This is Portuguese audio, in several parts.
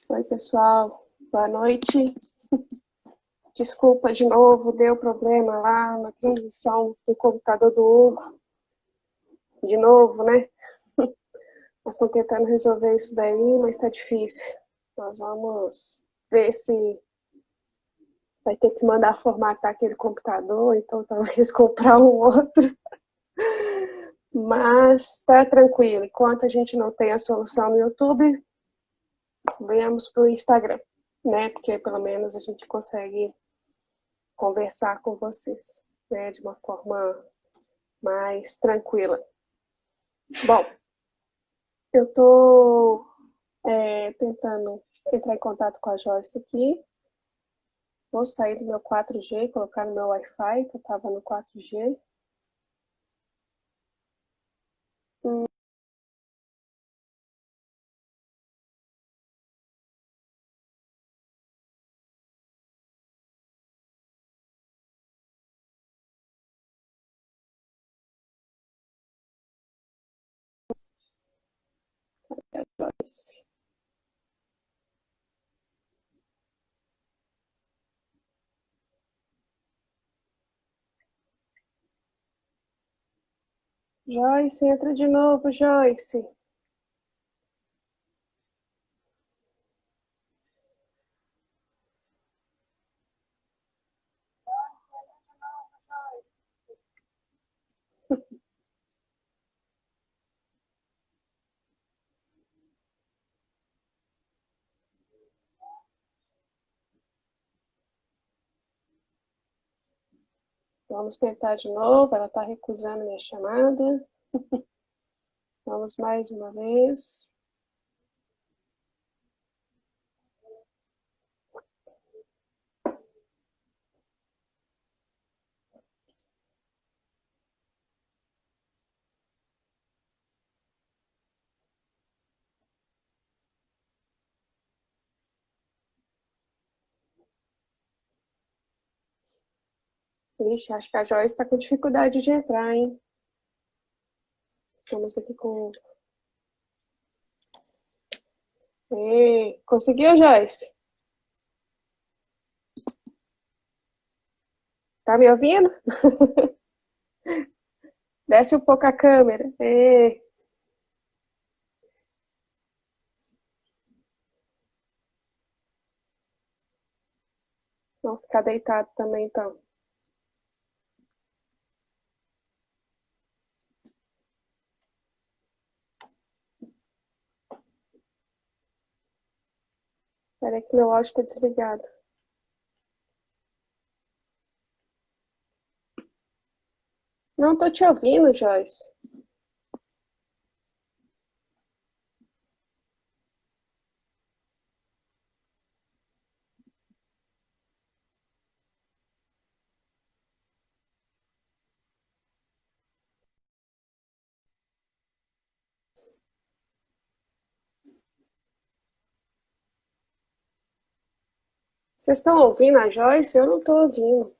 Oi, pessoal. Boa noite. Desculpa de novo, deu problema lá na transmissão do computador do Hugo. De novo, né? Nós estamos tentando resolver isso daí, mas está difícil. Nós vamos ver se vai ter que mandar formatar aquele computador, então talvez comprar um outro. Mas tá tranquilo. Enquanto a gente não tem a solução no YouTube, venhamos para o Instagram, né? Porque pelo menos a gente consegue conversar com vocês, né? De uma forma mais tranquila. Bom, eu estou tentando entrar em contato com a Joyce aqui. Vou sair do meu 4G, colocar no meu Wi-Fi, que eu estava no 4G. Joyce. Joyce, entra de novo, Joyce. Vamos tentar de novo, ela está recusando minha chamada. Vamos mais uma vez. Ixi, acho que a Joyce está com dificuldade de entrar, hein? Vamos aqui com... Conseguiu, Joyce? Tá me ouvindo? Desce um pouco a câmera. Vamos ficar deitado também, então. Espera que meu áudio está desligado. Não estou te ouvindo, Joyce. Vocês estão ouvindo a Joyce? Eu não estou ouvindo.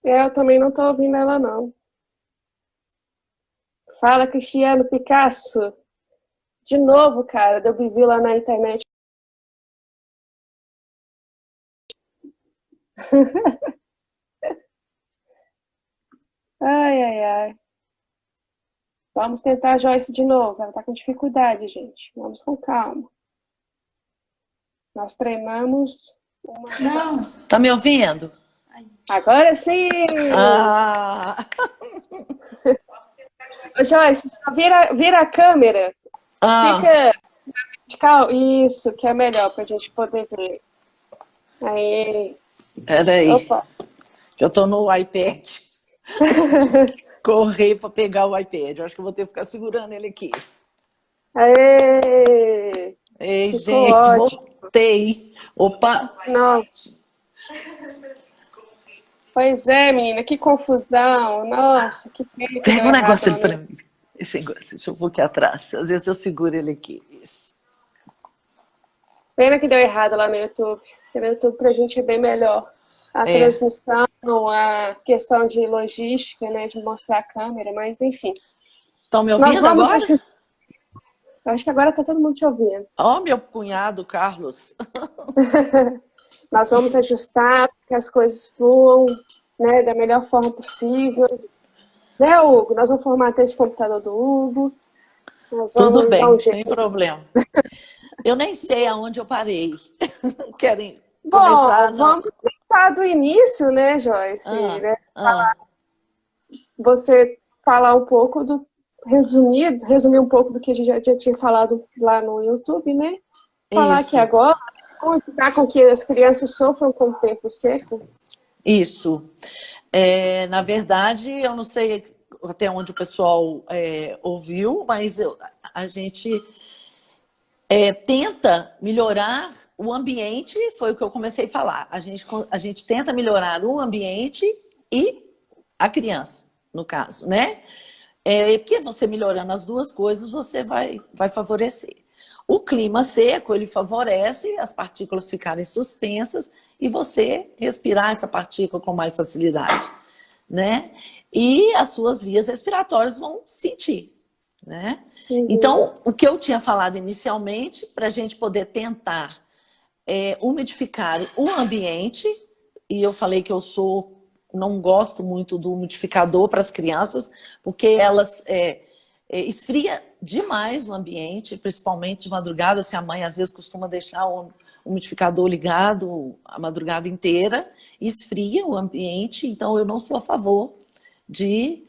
Eu também não estou ouvindo ela, não. Fala, Cristiano Picasso. De novo, cara, deu bizi lá na internet. Ai, ai, ai. Vamos tentar a Joyce de novo. Ela está com dificuldade, gente. Vamos com calma. Nós treinamos uma... Não, tá me ouvindo? Agora sim! Ah! Ô, Joyce, só vira a câmera. Fica vertical. Isso, que é melhor para a gente poder ver. Aí. Peraí, Opa. que eu tô no iPad. correr para pegar o iPad. Eu acho que eu vou ter que ficar segurando ele aqui. Aê! Ei, Ficou gente, ótimo. voltei. Opa! Não. Pois é, menina, que confusão. Nossa, que pena que deu Pega um errado negócio lá ali no para YouTube. mim. Esse negócio, deixa eu pôr aqui atrás. Às vezes eu seguro ele aqui. Isso. Pena que deu errado lá no YouTube. Porque no YouTube pra gente é bem melhor. A É. transmissão, a questão de logística, né, de mostrar a câmera, mas enfim. Estão me Nós ouvindo vamos agora? ajustar. Acho que agora tá todo mundo te ouvindo. Ó, meu cunhado, Carlos. Nós vamos ajustar para que as coisas fluam, né, da melhor forma possível. Né, Hugo? Nós vamos formatar esse computador do Hugo. Nós Tudo vamos dar bem, um sem jeito. problema. Eu nem sei aonde eu parei. Querem começar? Bom, Não. vamos começar do início, né, Joyce? Ah, Né? ah, Você falar um pouco do. Resumir um pouco do que a gente já tinha falado lá no YouTube, né? Falar aqui isso, agora, como evitar com que as crianças sofram com o tempo seco. isso. Na verdade, eu não sei até onde o pessoal ouviu, mas a gente tenta melhorar o ambiente, foi o que eu comecei a falar. A gente tenta melhorar o ambiente e a criança, no caso, né? Porque você melhorando as duas coisas, você vai favorecer. O clima seco, ele favorece as partículas ficarem suspensas e você respirar essa partícula com mais facilidade, né? E as suas vias respiratórias vão sentir, né? Uhum. Então, o que eu tinha falado inicialmente, para a gente poder tentar umidificar o ambiente, e eu falei que não gosto muito do umidificador para as crianças, porque elas esfria demais o ambiente, principalmente de madrugada, se a mãe às vezes costuma deixar o umidificador ligado a madrugada inteira, esfria o ambiente, então eu não sou a favor de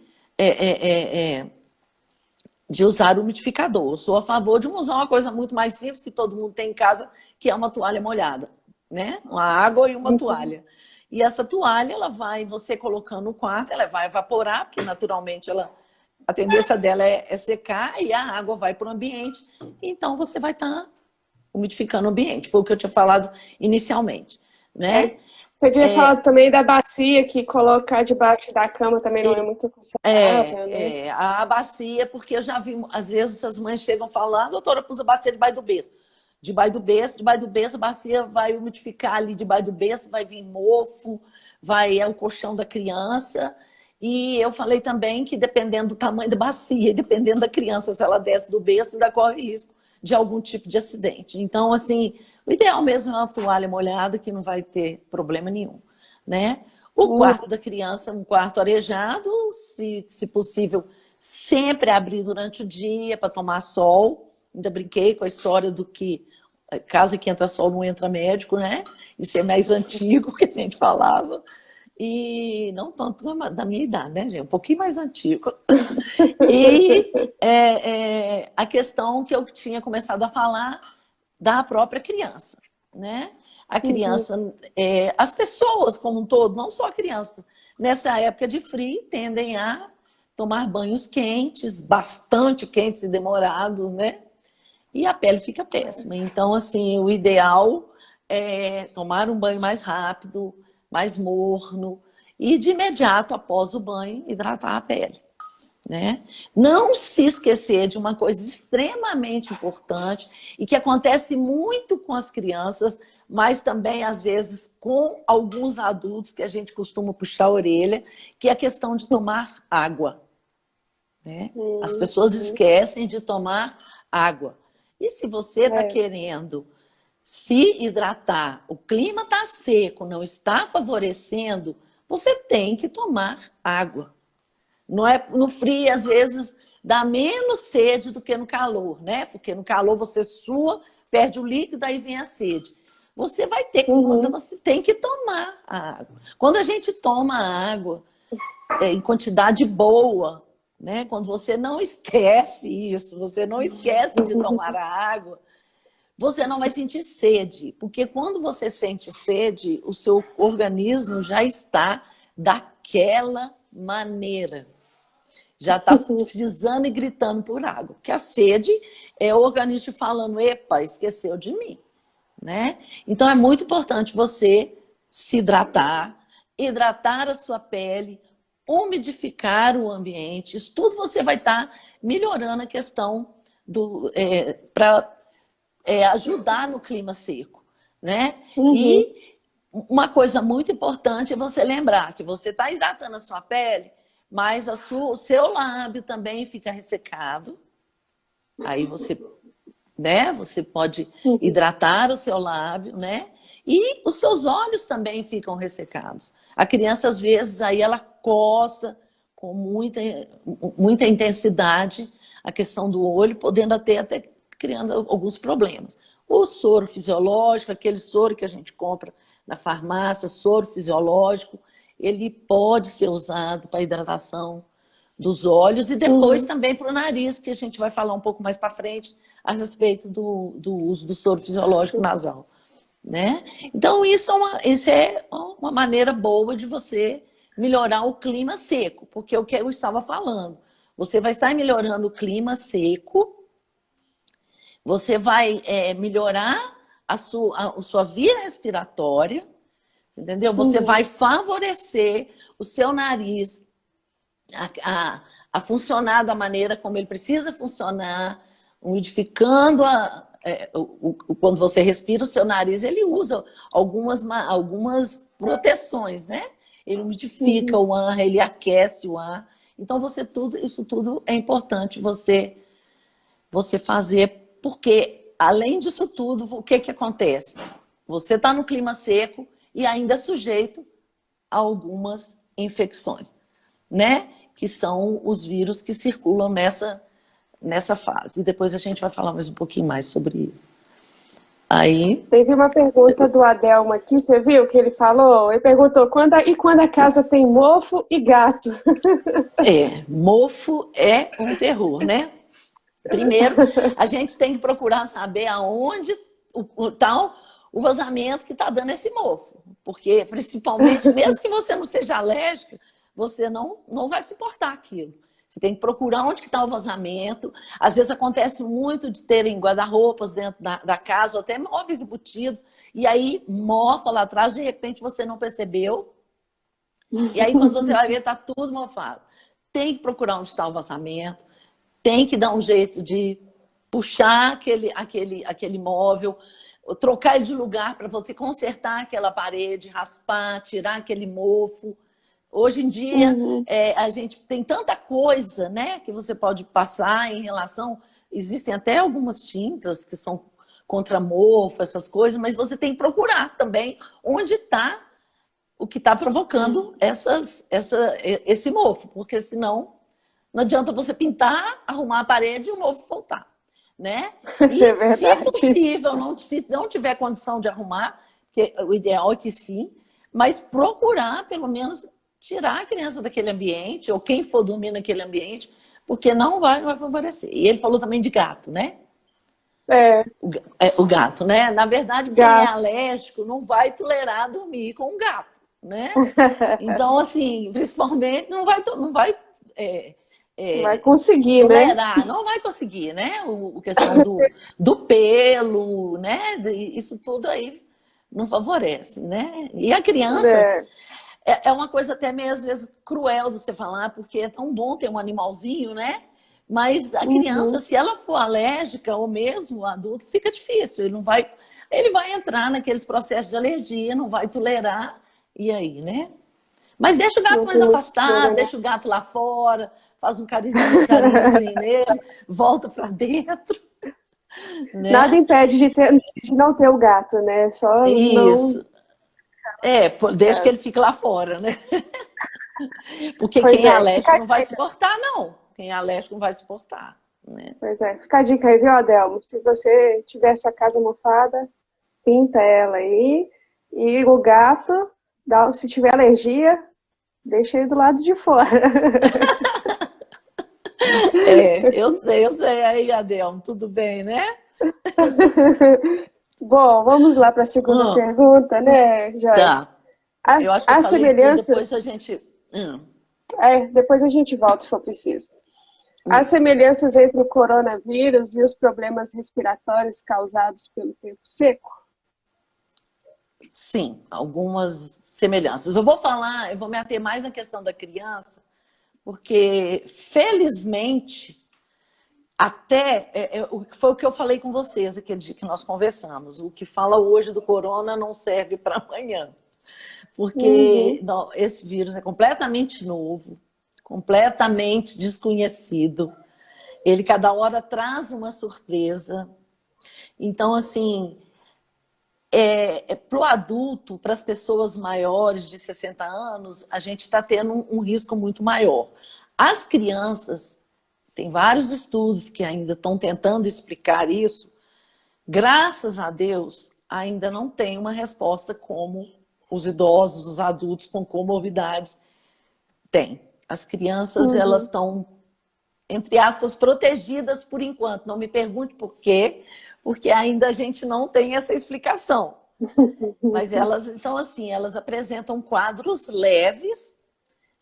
usar o umidificador. Eu sou a favor de usar uma coisa muito mais simples que todo mundo tem em casa, que é uma toalha molhada, né? Uma água e uma toalha. E essa toalha, ela vai, você colocando no quarto, ela vai evaporar, porque naturalmente a tendência dela é secar e a água vai para o ambiente. Então você vai estar umidificando o ambiente. Foi o que eu tinha falado inicialmente, né? Você tinha falado também da bacia, que colocar debaixo da cama também não é muito aconselhável, né? A bacia, porque eu já vi, às vezes as mães chegam falando, doutora, pus a bacia debaixo do berço. Debaixo do berço, a bacia vai umidificar ali debaixo do berço, vai vir mofo, é o colchão da criança. E eu falei também que dependendo do tamanho da bacia, dependendo da criança, se ela desce do berço, ainda corre risco de algum tipo de acidente. Então, assim, o ideal mesmo é uma toalha molhada, que não vai ter problema nenhum, né? O quarto da criança, um quarto arejado, se possível, sempre abrir durante o dia para tomar sol. Ainda brinquei com a história do que casa que entra sol não entra médico, né? Isso é mais antigo que a gente falava. E não tanto da minha idade, né, gente? Um pouquinho mais antigo. E a questão que eu tinha começado a falar da própria criança, né? A criança, as pessoas como um todo, não só a criança, nessa época de frio, tendem a tomar banhos quentes, bastante quentes e demorados, né? E a pele fica péssima. Então, assim, o ideal é tomar um banho mais rápido, mais morno, e de imediato, após o banho, hidratar a pele, né? Não se esquecer de uma coisa extremamente importante e que acontece muito com as crianças, mas também, às vezes, com alguns adultos que a gente costuma puxar a orelha, que é a questão de tomar água, né? As pessoas esquecem de tomar água. E se você está querendo se hidratar, o clima está seco, não está favorecendo, você tem que tomar água. No frio, às vezes, dá menos sede do que no calor, né? Porque no calor você sua, perde o líquido, aí vem a sede. Você você tem que tomar a água. Quando a gente toma água em quantidade boa, né? Quando você não esquece isso, você não esquece de tomar a água, você não vai sentir sede, porque quando você sente sede, o seu organismo já está daquela maneira. já está precisando e gritando por água. Porque a sede é o organismo falando, epa, esqueceu de mim, né? Então é muito importante você se hidratar, hidratar a sua pele, umidificar o ambiente. Isso tudo você vai estar melhorando a questão para ajudar no clima seco, né? E uma coisa muito importante é você lembrar que você está hidratando a sua pele, mas o seu lábio também fica ressecado. Aí você, né? Você pode hidratar o seu lábio, né? E os seus olhos também ficam ressecados. A criança, às vezes, aí ela coça com muita intensidade a questão do olho, podendo até criando alguns problemas. O soro fisiológico, aquele soro que a gente compra na farmácia, soro fisiológico, ele pode ser usado para hidratação dos olhos e depois também para o nariz, que a gente vai falar um pouco mais para frente a respeito do uso do soro fisiológico nasal, né? Então, isso é uma maneira boa de você melhorar o clima seco, porque é o que eu estava falando. Você vai estar melhorando o clima seco, você vai melhorar a sua via respiratória, entendeu? Você vai favorecer o seu nariz a funcionar da maneira como ele precisa funcionar, umidificando quando você respira o seu nariz, ele usa algumas proteções, né? Ele umidifica o ar, ele aquece o ar. Então, isso tudo é importante você fazer, porque, além disso tudo, o que acontece? Você está no clima seco e ainda é sujeito a algumas infecções, né? Que são os vírus que circulam nessa fase. E depois a gente vai falar mais um pouquinho mais sobre isso. Aí... Teve uma pergunta do Adelmo aqui, você viu que ele falou? Ele perguntou, quando a casa tem mofo e gato? Mofo é um terror, né? Primeiro, a gente tem que procurar saber aonde está o vazamento que está dando esse mofo. Porque, principalmente, mesmo que você não seja alérgica, você não vai suportar aquilo. Você tem que procurar onde está o vazamento. Às vezes acontece muito de terem guarda-roupas dentro da casa, ou até móveis embutidos, e aí mofa lá atrás, de repente você não percebeu. E aí quando você vai ver, está tudo mofado. Tem que procurar onde está o vazamento, tem que dar um jeito de puxar aquele móvel, trocar ele de lugar para você consertar aquela parede, raspar, tirar aquele mofo. Hoje em dia, a gente tem tanta coisa, né, que você pode passar em relação... Existem até algumas tintas que são contra mofo, essas coisas, mas você tem que procurar também onde está o que está provocando esse mofo, porque senão não adianta você pintar, arrumar a parede e o mofo voltar, né? E se possível, se não tiver condição de arrumar, porque o ideal é que sim, mas procurar pelo menos tirar a criança daquele ambiente, ou quem for dormir naquele ambiente, porque não vai favorecer. E ele falou também de gato, né? O gato, né? Na verdade, quem é alérgico não vai tolerar dormir com um gato, né? Então, assim, principalmente, não vai conseguir, tolerar, né? não vai conseguir, né? O questão do pelo, né? Isso tudo aí não favorece, né? E a criança... É uma coisa até meio, às vezes, cruel de você falar, porque é tão bom ter um animalzinho, né? Mas a criança, se ela for alérgica, ou mesmo o adulto, fica difícil. Ele vai entrar naqueles processos de alergia, não vai tolerar, e aí, né? Mas deixa o gato mais afastado, deixa o gato lá fora, faz um carinhozinho nele, volta para dentro. Né? Nada impede de não ter o gato, né? Só isso. Deixa que ele fique lá fora, né? Porque quem é alérgico não vai suportar, não. Quem é alérgico não vai suportar, né? Pois é. Fica a dica aí, viu, Adelmo? Se você tiver sua casa mofada, pinta ela aí. E o gato, se tiver alergia, deixa ele do lado de fora. Eu sei. Aí, Adelmo, tudo bem, né? Bom, vamos lá para a segunda pergunta, né, Joyce? Tá. Eu acho que eu falei semelhanças... tudo, depois a gente... Depois a gente volta se for preciso. As semelhanças entre o coronavírus e os problemas respiratórios causados pelo tempo seco? Sim, algumas semelhanças. Eu vou me ater mais na questão da criança, porque, felizmente, foi o que eu falei com vocês aquele dia que nós conversamos. O que fala hoje do corona não serve para amanhã. Porque esse vírus é completamente novo, completamente desconhecido. Ele, cada hora, traz uma surpresa. Então, assim, para o adulto, para as pessoas maiores de 60 anos, a gente está tendo um risco muito maior. As crianças, tem vários estudos que ainda estão tentando explicar isso, graças a Deus, ainda não tem uma resposta como os idosos, os adultos com comorbidades têm. As crianças, elas estão, entre aspas, protegidas por enquanto. Não me pergunte por quê, porque ainda a gente não tem essa explicação. Mas elas, então, assim, elas apresentam quadros leves,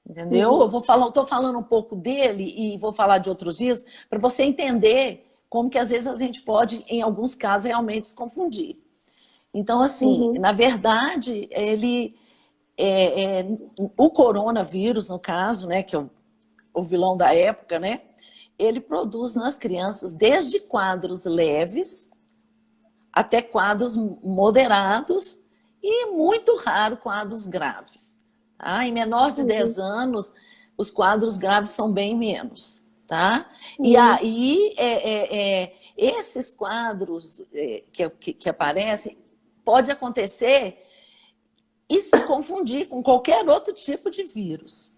entendeu? Estou falando um pouco dele e vou falar de outros dias, para você entender como que às vezes a gente pode, em alguns casos, realmente se confundir. Então, assim, na verdade, o coronavírus, no caso, né, que é o vilão da época, né, ele produz nas crianças desde quadros leves até quadros moderados e, muito raro, quadros graves. Tá? Em menor de 10 anos, os quadros graves são bem menos. Tá? E aí, esses quadros que aparecem, pode acontecer e se confundir com qualquer outro tipo de vírus,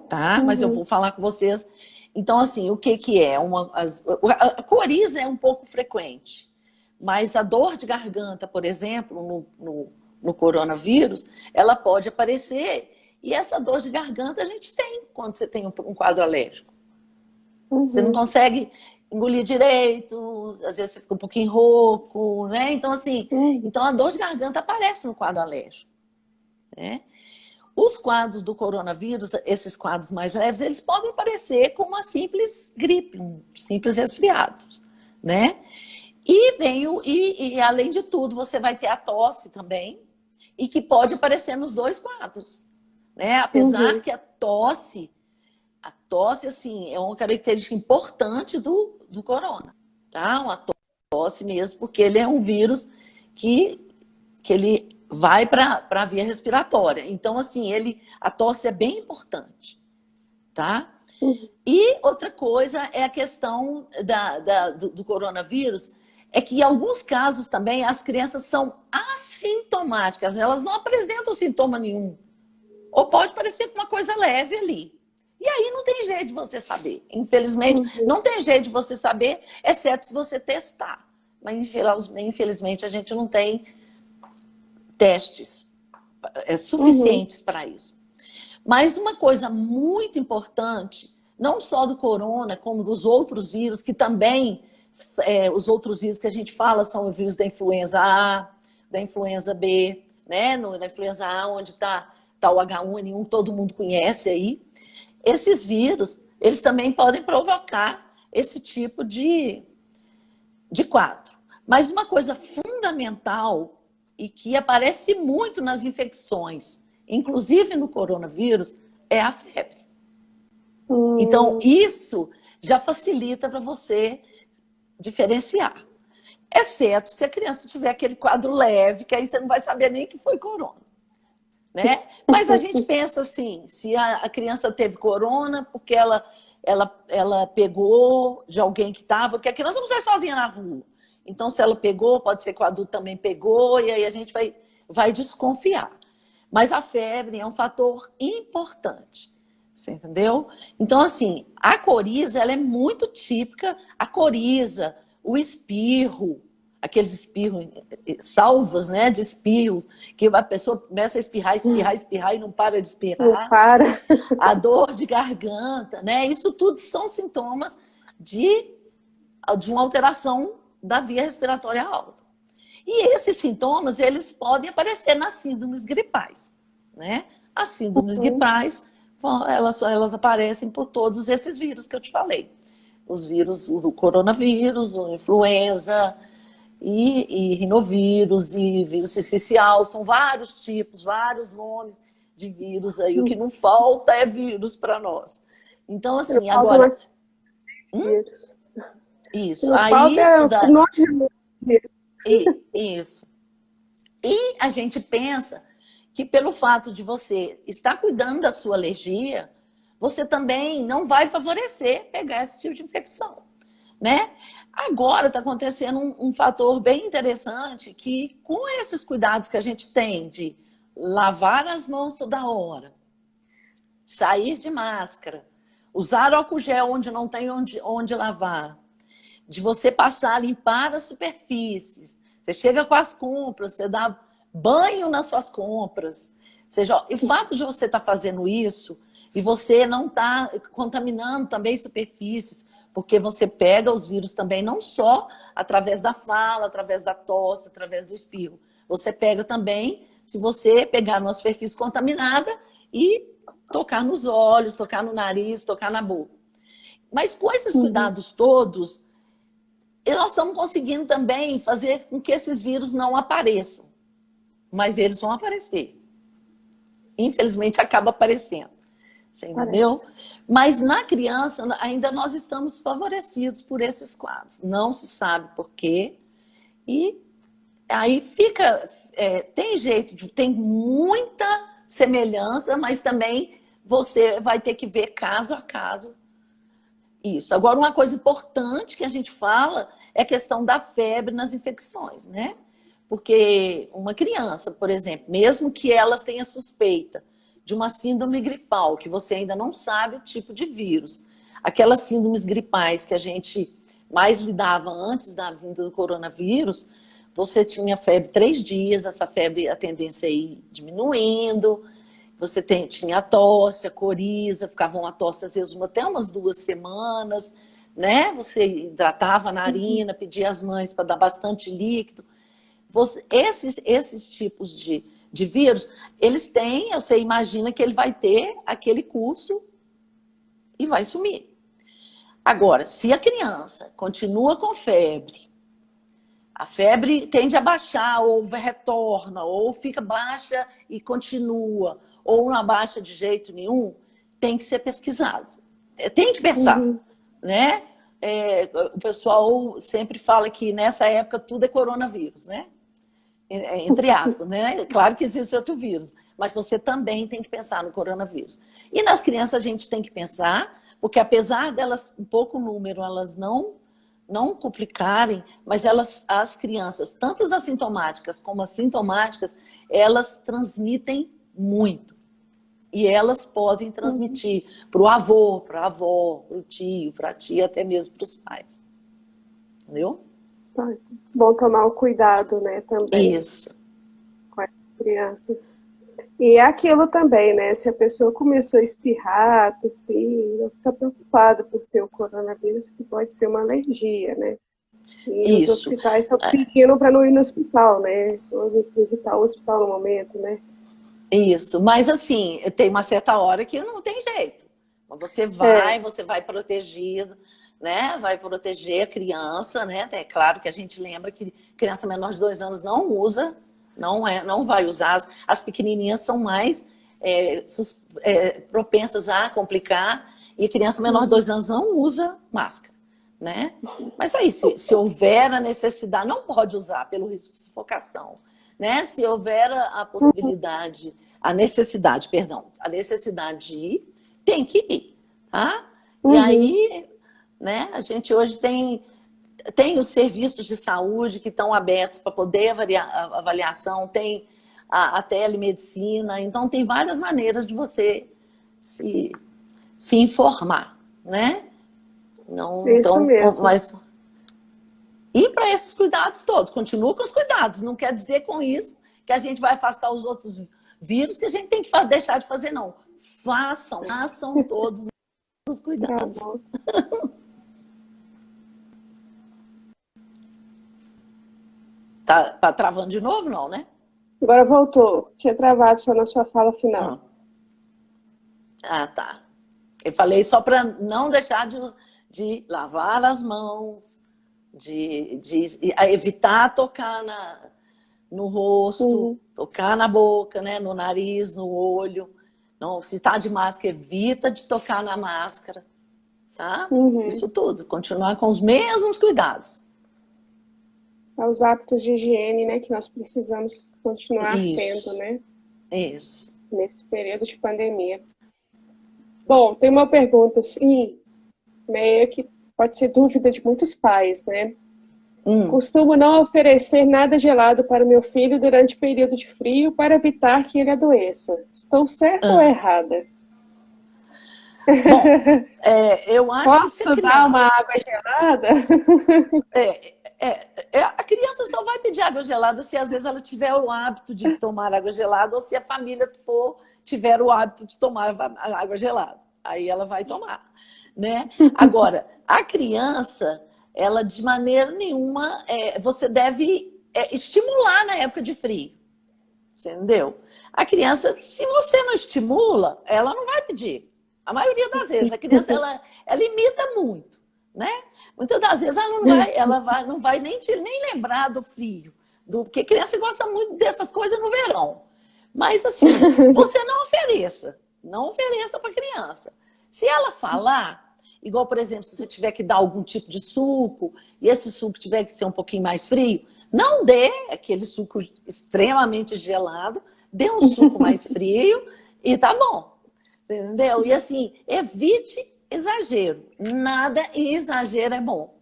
tá? Mas eu vou falar com vocês. Então, assim, o que é? A coriza é um pouco frequente, mas a dor de garganta, por exemplo, no coronavírus, ela pode aparecer, e essa dor de garganta a gente tem quando você tem um quadro alérgico. Você não consegue engolir direito, às vezes você fica um pouquinho rouco, né? Então, assim, então a dor de garganta aparece no quadro alérgico, né? Os quadros do coronavírus, esses quadros mais leves, eles podem parecer como uma simples gripe, um simples resfriado, né? E além de tudo, você vai ter a tosse também, e que pode aparecer nos dois quadros, né? Apesar que a tosse, assim, é uma característica importante do corona, tá? Uma tosse mesmo, porque ele é um vírus que ele vai para a via respiratória. Então, assim, a tosse é bem importante, tá? E outra coisa é a questão do coronavírus, é que em alguns casos também as crianças são assintomáticas, elas não apresentam sintoma nenhum. Ou pode parecer uma coisa leve ali. E aí não tem jeito de você saber. Infelizmente, não tem jeito de você saber, exceto se você testar. Mas, infelizmente, a gente não tem testes suficientes para isso. Mas uma coisa muito importante, não só do corona, como dos outros vírus, que também, os outros vírus que a gente fala são os vírus da influenza A, da influenza B, né? Na influenza A, onde está o H1N1, todo mundo conhece aí. Esses vírus, eles também podem provocar esse tipo de quadro. Mas uma coisa fundamental e que aparece muito nas infecções, inclusive no coronavírus, é a febre. Então, isso já facilita para você diferenciar. Exceto se a criança tiver aquele quadro leve, que aí você não vai saber nem que foi corona. Né? Mas a gente pensa assim, se a criança teve corona porque ela pegou de alguém que estava, porque a criança não sai sozinha na rua. Então, se ela pegou, pode ser que o adulto também pegou, e aí a gente vai desconfiar. Mas a febre é um fator importante, você entendeu? Então, assim, a coriza, ela é muito típica, a coriza, o espirro, aqueles espirros, salvas, né, de espirros, que a pessoa começa a espirrar e não para de espirrar. Não para. A dor de garganta, né? Isso tudo são sintomas de uma alteração da via respiratória alta. E esses sintomas, eles podem aparecer nas síndromes gripais, né? As síndromes gripais Bom, elas aparecem por todos esses vírus que eu te falei. Os vírus do coronavírus, o influenza, e rinovírus, e vírus sincicial, são vários tipos, vários nomes de vírus aí. O que não falta é vírus para nós. Então, assim, agora... Vírus. Isso. Aí isso dá... Isso. E a gente pensa que pelo fato de você estar cuidando da sua alergia, você também não vai favorecer pegar esse tipo de infecção, né? Agora está acontecendo um fator bem interessante que, com esses cuidados que a gente tem de lavar as mãos toda hora, sair de máscara, usar álcool gel onde não tem onde lavar, de você passar a limpar as superfícies, você chega com as compras, você dá banho nas suas compras, e o fato de você estar fazendo isso e você não está contaminando também superfícies, porque você pega os vírus também não só através da fala, através da tosse, através do espirro. Você pega também, se você pegar numa superfície contaminada e tocar nos olhos, tocar no nariz, tocar na boca. Mas com esses cuidados todos, nós estamos conseguindo também fazer com que esses vírus não apareçam. Mas eles vão aparecer. Infelizmente, acaba aparecendo. Você entendeu? Mas na criança, ainda nós estamos favorecidos por esses quadros. Não se sabe por quê. E aí fica... tem jeito, tem muita semelhança, mas também você vai ter que ver caso a caso isso. Agora, uma coisa importante que a gente fala é a questão da febre nas infecções, né? Porque uma criança, por exemplo, mesmo que elas tenham suspeita de uma síndrome gripal, que você ainda não sabe o tipo de vírus, aquelas síndromes gripais que a gente mais lidava antes da vinda do coronavírus, você tinha febre 3 dias, essa febre, a tendência a ir diminuindo, você tinha a tosse, a coriza, ficava uma tosse às vezes até umas 2 semanas, né? Você hidratava a narina, pedia às mães para dar bastante líquido. Esses tipos de vírus, eles têm, você imagina que ele vai ter aquele curso e vai sumir. Agora, se a criança continua com febre, a febre tende a baixar, ou retorna, ou fica baixa e continua, ou não baixa de jeito nenhum, tem que ser pesquisado. Tem que pensar, né? O pessoal sempre fala que nessa época tudo é coronavírus, né? Entre aspas, né? Claro que existe outro vírus, mas você também tem que pensar no coronavírus. E nas crianças a gente tem que pensar, porque apesar delas, um pouco número, elas não complicarem, mas as crianças, tanto as assintomáticas como as sintomáticas, elas transmitem muito. E elas podem transmitir para o avô, para a avó, para o tio, para a tia, até mesmo para os pais. Entendeu? Bom tomar o cuidado, né, também. Isso. Com as crianças. E é aquilo também, né? Se a pessoa começou a espirrar, tossir, não fica preocupada por ter o coronavírus, que pode ser uma alergia, né? E os hospitais estão pedindo para não ir no hospital, né? Vamos evitar o hospital no momento, né? Isso, mas assim, tem uma certa hora que não tem jeito. Você vai protegido, né? Vai proteger a criança, né? É claro que a gente lembra que criança menor de 2 anos não usa, não vai usar. As pequenininhas são mais propensas a complicar, e a criança menor de 2 anos não usa máscara, né? Mas aí, se houver a necessidade, não pode usar pelo risco de sufocação, né? Se houver a possibilidade, a necessidade de ir, tem que ir, tá? E aí, né, a gente hoje tem os serviços de saúde que estão abertos para poder avaliação, tem a telemedicina, então tem várias maneiras de você se informar, né? Isso mesmo. Mas... E para esses cuidados todos, continua com os cuidados, não quer dizer com isso que a gente vai afastar os outros vírus, que a gente tem que deixar de fazer, não. Façam todos os cuidados. Tá travando de novo, não, né? Agora voltou. Tinha travado só na sua fala final. Ah, tá. Eu falei só para não deixar de lavar as mãos, de evitar tocar no rosto, Uhum. tocar na boca, né, no nariz, no olho. Não, se está de máscara, evita de tocar na máscara, tá? Uhum. Isso tudo, continuar com os mesmos cuidados. Aos hábitos de higiene, né, que nós precisamos continuar tendo, Isso, né, isso. nesse período de pandemia. Bom, tem uma pergunta, assim, meio que pode ser dúvida de muitos pais, né? Hum. Costumo não oferecer nada gelado para o meu filho durante o período de frio para evitar que ele adoeça. Estou certa ou Ah. errada? Bom, eu acho que se a Posso dar uma criança... água gelada? A criança só vai pedir água gelada se às vezes ela tiver o hábito de tomar água gelada ou se a família tiver o hábito de tomar água gelada. Aí ela vai tomar, né? Agora, a criança, ela de maneira nenhuma, você deve estimular na época de frio. Você entendeu? A criança, se você não estimula, ela não vai pedir. A maioria das vezes, a criança, ela imita muito, né? Muitas das vezes não vai nem lembrar do frio, porque criança gosta muito dessas coisas no verão. Mas assim, você não ofereça para a criança. Se ela falar, igual, por exemplo, se você tiver que dar algum tipo de suco, e esse suco tiver que ser um pouquinho mais frio, não dê aquele suco extremamente gelado, dê um suco mais frio e tá bom. Entendeu? E assim, evite exagero. Nada em exagero é bom.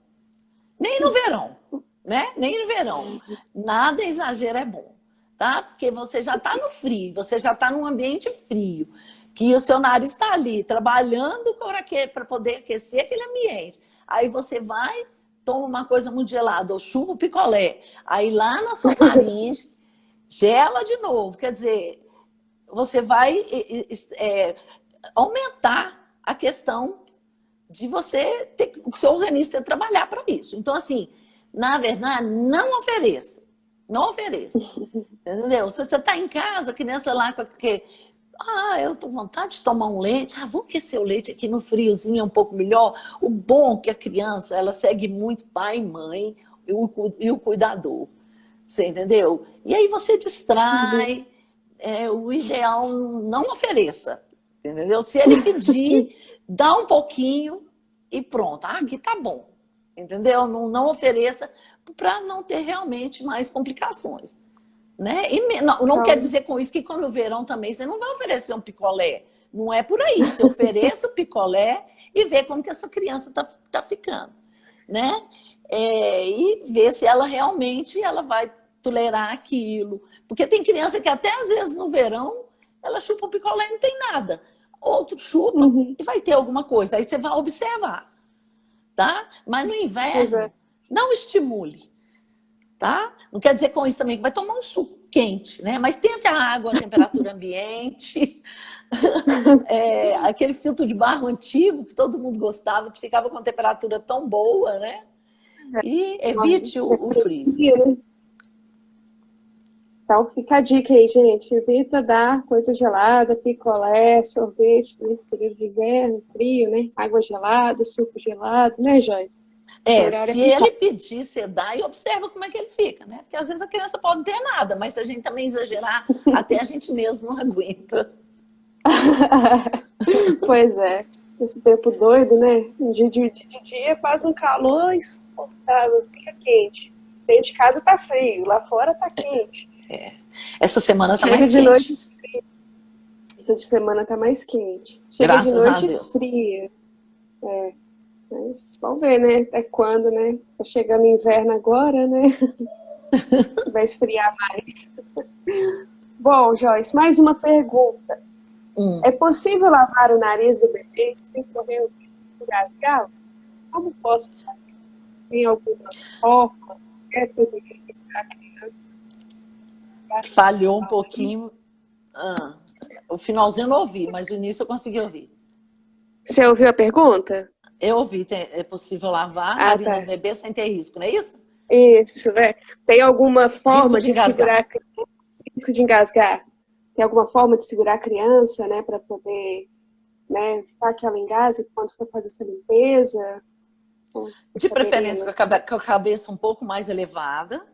Nem no verão, né? Nem no verão. Nada em exagero é bom, tá? Porque você já está no frio, você já está num ambiente frio, que o seu nariz está ali trabalhando para poder aquecer aquele ambiente. Aí você vai, toma uma coisa muito gelada, ou chupa o picolé. Aí lá na sua faringe, gela de novo. Quer dizer, você vai aumentar a questão de você ter o seu organismo ter que trabalhar para isso. Então, assim, na verdade, não ofereça. Não ofereça. Entendeu? Se você está em casa, a criança lá com que eu tô com vontade de tomar um leite. Vamos aquecer o leite aqui no friozinho, é um pouco melhor. O bom é que a criança, ela segue muito pai e mãe e o cuidador. Você entendeu? E aí você distrai. O ideal, não ofereça. Entendeu? Se ele pedir, dá um pouquinho e pronto. Aqui tá bom. Entendeu? Não ofereça para não ter realmente mais complicações. Né? E não quer dizer com isso que quando no verão também você não vai oferecer um picolé. Não é por aí. Você ofereça o picolé e vê como que essa criança tá ficando. Né? E ver se ela realmente ela vai tolerar aquilo. Porque tem criança que até às vezes no verão ela chupa o picolé e não tem nada. Outro chupa e vai ter alguma coisa. Aí você vai observar. Tá? Mas no inverno, não estimule. Tá? Não quer dizer com isso também que vai tomar um suco quente, né? Mas tente a água a temperatura ambiente. Aquele filtro de barro antigo que todo mundo gostava, que ficava com temperatura tão boa, né? E evite o frio. Então fica a dica aí, gente. Evita dar coisa gelada, picolé, sorvete, nesse período de inverno, frio, né? Água gelada, suco gelado, né, Joyce? Se ele pedir, você dá e observa como é que ele fica, né? Porque às vezes a criança pode não ter nada, mas se a gente também exagerar, até a gente mesmo não aguenta. Pois é. Esse tempo doido, né? De dia faz um calor insuportável, fica quente. Dentro de casa tá frio, lá fora tá quente. Essa semana tá mais quente. Noite, essa de semana tá mais quente. Chega Graças de noite a Deus. esfria. Mas vamos ver, né? Até quando, né? Tá chegando o inverno agora, né? Vai esfriar mais. Bom, Joyce, mais uma pergunta. É possível lavar o nariz do bebê sem correr o risco de engasgar? Como posso fazer? Tem alguma forma? A criança? Falhou um pouquinho. O finalzinho eu não ouvi, mas o início eu consegui ouvir. Você ouviu a pergunta? Eu ouvi. É possível lavar a narina do bebê sem ter risco, não é isso? Isso, né? Tem alguma forma de segurar risco de engasgar? Tem alguma forma de segurar a criança, né, para poder né? Evitar que ela engase quando for fazer essa limpeza. De preferência com a cabeça um pouco mais elevada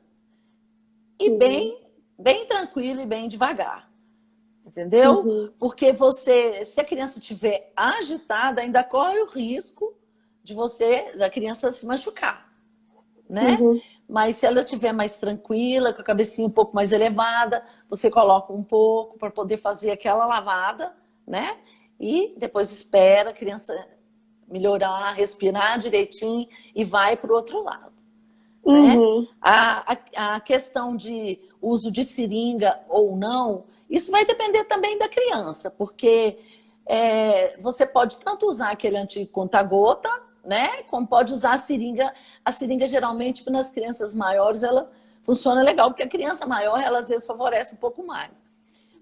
e bem tranquila e bem devagar. Entendeu? Porque se a criança estiver agitada, ainda corre o risco da criança se machucar, né? Mas se ela estiver mais tranquila, com a cabecinha um pouco mais elevada, você coloca um pouco para poder fazer aquela lavada, né? E depois espera a criança melhorar, respirar direitinho e vai para o outro lado. Né? A questão de uso de seringa ou não, isso vai depender também da criança, porque você pode tanto usar aquele anti-conta-gota, né? Como pode usar a seringa. A seringa, geralmente, nas crianças maiores, ela funciona legal, porque a criança maior, ela às vezes favorece um pouco mais.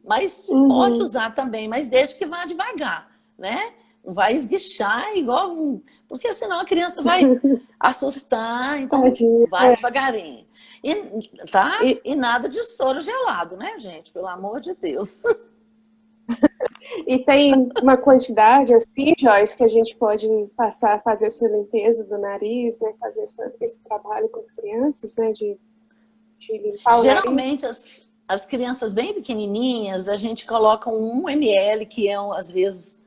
Mas pode usar também, mas desde que vá devagar, né? Não vai esguichar igual porque senão a criança vai assustar, então vai devagarinho. E nada de soro gelado, né, gente? Pelo amor de Deus. E tem uma quantidade, assim, Joyce, que a gente pode passar a fazer essa limpeza do nariz, né? Fazer esse trabalho com as crianças, né? De limpar o Geralmente, nariz. as crianças bem pequenininhas, a gente coloca 1 ml, que é, às vezes,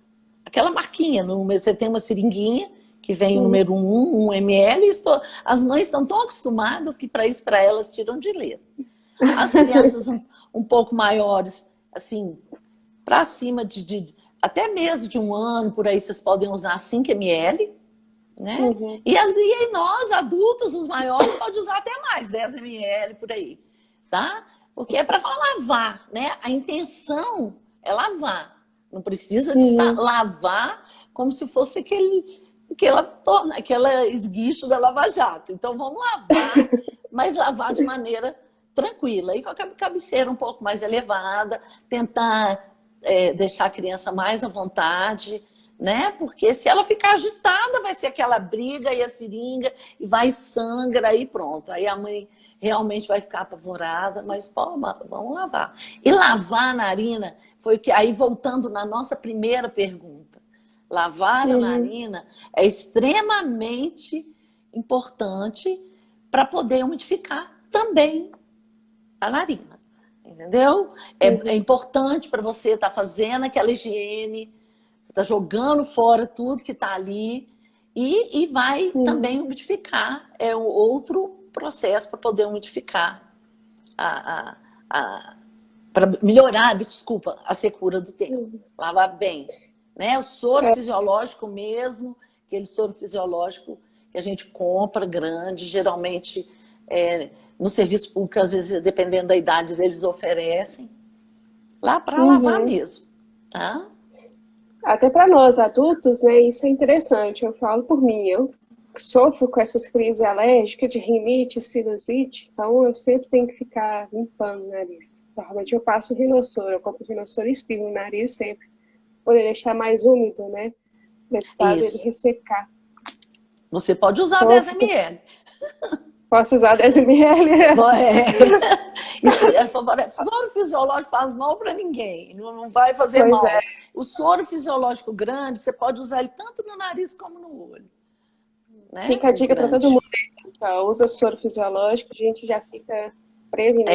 aquela marquinha. Você tem uma seringuinha, que vem o número 1 ml, as mães estão tão acostumadas que para isso, para elas, tiram de letra. As crianças um pouco maiores, assim, para cima até mesmo de 1 ano, por aí vocês podem usar 5 ml, né? E nós, adultos, os maiores, podem usar até mais, 10 ml por aí, tá? Porque é para lavar, né? A intenção é lavar. Não precisa lavar como se fosse aquela esguicho da Lava Jato. Então, vamos lavar, mas lavar de maneira tranquila. E com a cabeceira um pouco mais elevada, tentar deixar a criança mais à vontade, né? Porque se ela ficar agitada, vai ser aquela briga e a seringa, e vai sangra e pronto. Aí a mãe realmente vai ficar apavorada, mas pô, vamos lavar. E lavar a narina foi que aí voltando na nossa primeira pergunta. Lavar a narina é extremamente importante para poder umidificar também a narina. Entendeu? É importante para você estar fazendo aquela higiene, você está jogando fora tudo que está ali e vai também umidificar. É um outro processo para poder umidificar, para melhorar, desculpa, a secura do tempo. Lavar bem. Né? O soro fisiológico mesmo, aquele soro fisiológico que a gente compra grande, geralmente no serviço público, às vezes, dependendo da idade, eles oferecem lá para lavar mesmo, tá? Até para nós adultos, né, isso é interessante. Eu falo por mim, eu sofro com essas crises alérgicas de rinite, sinusite, então eu sempre tenho que ficar limpando o nariz. Normalmente eu passo rinossoro, eu compro rinossoro e espirro no nariz sempre, para ele deixar mais úmido, né? Evitar ele ressecar. Você pode usar 10 ml. Posso usar 10 ml? Isso soro fisiológico faz mal para ninguém, não vai fazer mal. O soro fisiológico grande, você pode usar ele tanto no nariz como no olho. Né? Fica a dica para todo mundo aí, usa soro fisiológico, a gente já fica prevenido.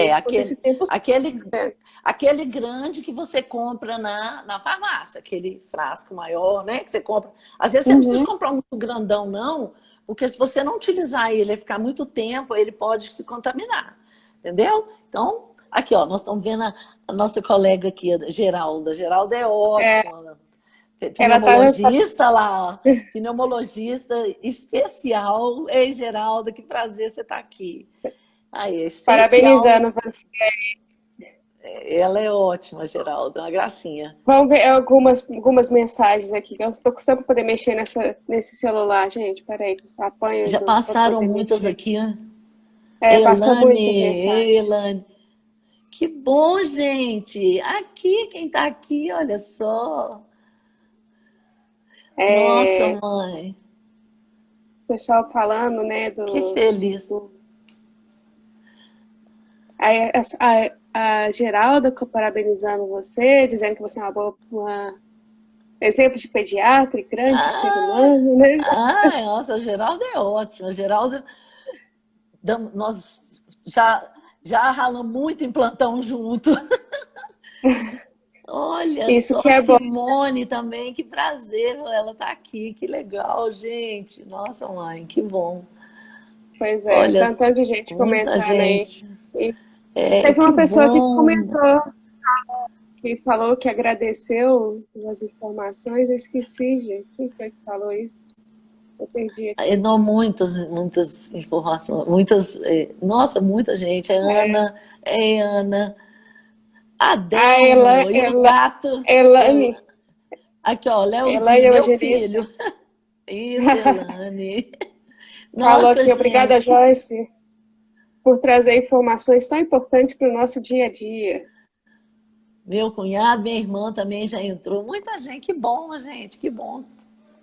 Aquele grande que você compra na farmácia, aquele frasco maior, né? Que você compra. Às vezes você não precisa comprar um muito grandão, não, porque se você não utilizar ele ficar muito tempo, ele pode se contaminar. Entendeu? Então, aqui, ó, nós estamos vendo a nossa colega aqui, a Geralda. A Geralda é ótima. Pneumologista lá, pneumologista especial. Ei, Geralda, que prazer você estar aqui. Aí, parabenizando você. Ela é ótima, Geralda, uma gracinha. Vamos ver algumas mensagens aqui. Eu estou custando poder mexer nesse celular, gente. Peraí, apanho. Já passaram muitas aqui, né? Passou muitas mensagens. Elane. Que bom, gente. Aqui, quem está aqui, olha só. Nossa, mãe. O pessoal falando, né? Que feliz. A Geralda parabenizando você, dizendo que você é uma exemplo de pediatra, e grande ser Ah, humano, né? nossa, a Geralda é ótima. A Geralda, nós já, já ralamos muito em plantão junto. Olha Isso só, que é bom. Simone também, que prazer ela tá aqui, que legal, gente. Nossa, mãe, que bom. Pois é, Olha, tanto de gente muita comentando aí. gente. E É, teve que uma pessoa que bom. comentou, que falou que agradeceu as informações. Eu esqueci, gente. Quem foi que falou isso? Eu perdi Eu aqui. dou muitas informações, nossa, muita gente. É Ana, a A Delmo e o gato. Elane, Aqui, ó, Elane Leozinho, meu Evangelista, filho. Isso, Elane. falou Nossa, aqui, obrigada, gente, Joyce, por trazer informações tão importantes para o nosso dia a dia. meu cunhado, minha irmã também já entrou. Muita gente, que bom, gente, que bom.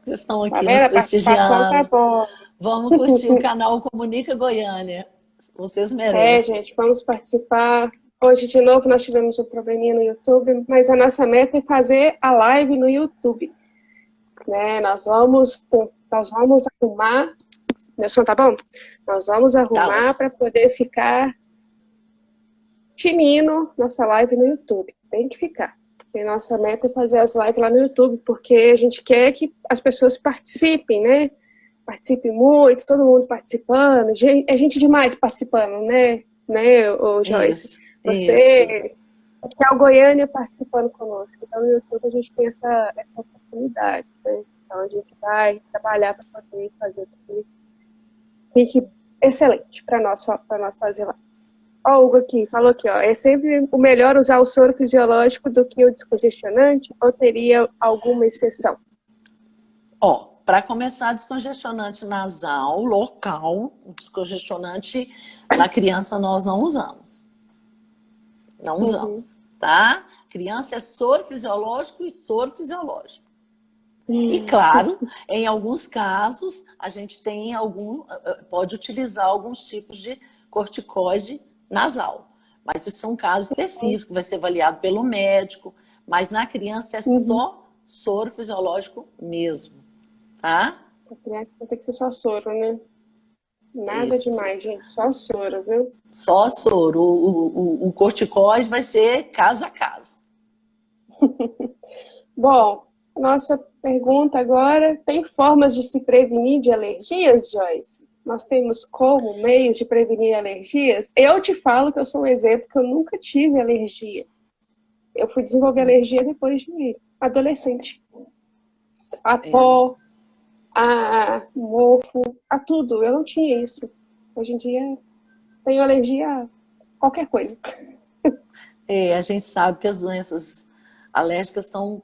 Vocês estão Tá aqui vendo? nos A participação tá prestigiando. boa. Vamos curtir o canal Comunica Goiânia. Vocês É, merecem. gente, vamos participar. Hoje, de novo, nós tivemos um probleminha no YouTube, mas a nossa meta é fazer a live no YouTube, né? Nós vamos arrumar. Meu som tá bom? Nós vamos Tá arrumar ótimo. para poder ficar tinindo nossa live no YouTube. Tem que ficar. Porque nossa meta é fazer as lives lá no YouTube, porque a gente quer que as pessoas participem, né? Participem muito, todo mundo participando. É gente demais participando, né, ô Joyce? Isso. Você quer o Goiânia participando conosco. Então, no YouTube a gente tem essa oportunidade, né? Então, a gente vai trabalhar para poder fazer com que fique excelente para nós fazer lá. Ó, o Hugo aqui, falou aqui, ó, é sempre o melhor usar o soro fisiológico do que o descongestionante ou teria alguma exceção? Ó, para começar, descongestionante nasal, local, o descongestionante na criança nós não usamos. Não Uhum. usamos, tá? Criança é soro fisiológico e soro fisiológico. E claro, em alguns casos, a gente pode utilizar alguns tipos de corticoide nasal. Mas isso são casos específicos, que vai ser avaliado pelo médico. Mas na criança é Uhum. só soro fisiológico mesmo, tá? A criança tem que ser só soro, né? Nada Isso. demais, gente, só soro, viu? Só soro. O corticoide vai ser caso a caso. Bom, nossa pergunta agora, tem formas de se prevenir de alergias, Joyce? Nós temos como meios de prevenir alergias? Eu te falo que eu sou um exemplo que eu nunca tive alergia. Eu fui desenvolver alergia depois de adolescente. A pó, a mofo, a tudo. Eu não tinha isso. Hoje em dia, tenho alergia a qualquer coisa. A gente sabe que as doenças alérgicas estão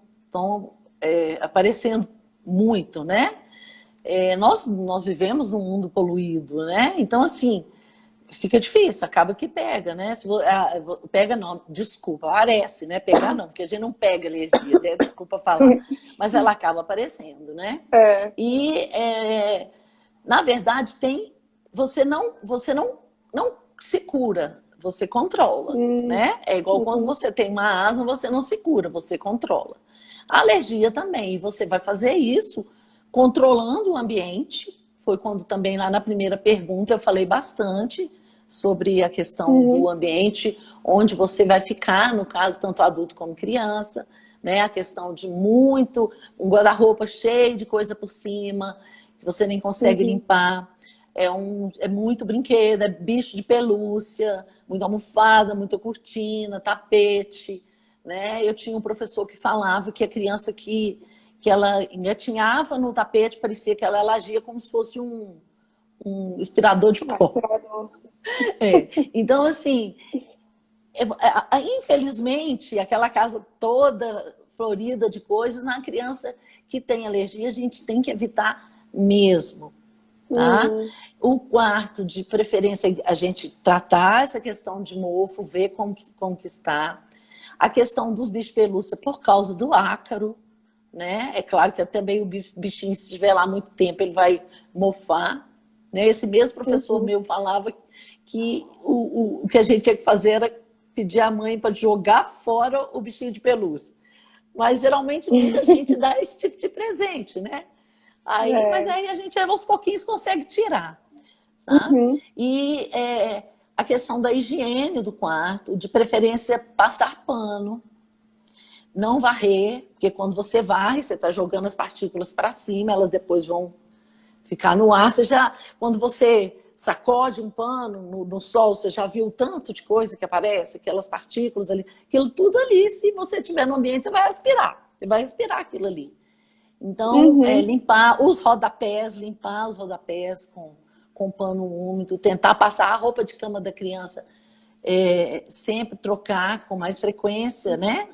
aparecendo muito, né? Nós vivemos num mundo poluído, né? Então, assim, fica difícil, acaba que pega, né? Pega não, desculpa, aparece, né? Pegar não, porque a gente não pega alergia, né? Desculpa falar, mas ela acaba aparecendo, né? É. E, na verdade, você não se cura, você controla, né? É igual quando Uhum. você tem uma asma, você não se cura, você controla. A alergia também, e você vai fazer isso controlando o ambiente. Foi quando também lá na primeira pergunta eu falei bastante sobre a questão do ambiente, onde você vai ficar, no caso, tanto adulto como criança, né? A questão de um guarda-roupa cheio de coisa por cima, que você nem consegue limpar. É muito brinquedo, é bicho de pelúcia, muita almofada, muita cortina, tapete, né? Eu tinha um professor que falava que a criança que ela engatinhava no tapete, parecia que ela agia como se fosse um aspirador de pó. Aspirador. Então, assim, infelizmente, aquela casa toda florida de coisas, na criança que tem alergia, a gente tem que evitar mesmo. Tá? O quarto, de preferência, a gente tratar essa questão de mofo, ver como que está. A questão dos bichos pelúcia por causa do ácaro, né? É claro que também o bichinho, se estiver lá muito tempo, ele vai mofar. Né? Esse mesmo professor meu falava que o que a gente tinha que fazer era pedir à mãe para jogar fora o bichinho de pelúcia. Mas geralmente muita gente dá esse tipo de presente, né? Mas É. aí a gente aos pouquinhos consegue tirar, tá? Uhum. E a questão da higiene do quarto, de preferência passar pano, não varrer, porque quando você varre, você está jogando as partículas para cima, elas depois vão ficar no ar. Quando você sacode um pano no sol, você já viu o tanto de coisa que aparece, aquelas partículas ali, aquilo tudo ali, se você estiver no ambiente, você vai respirar aquilo ali. Então, Uhum. limpar os rodapés com pano úmido, tentar passar a roupa de cama da criança, sempre trocar com mais frequência, né?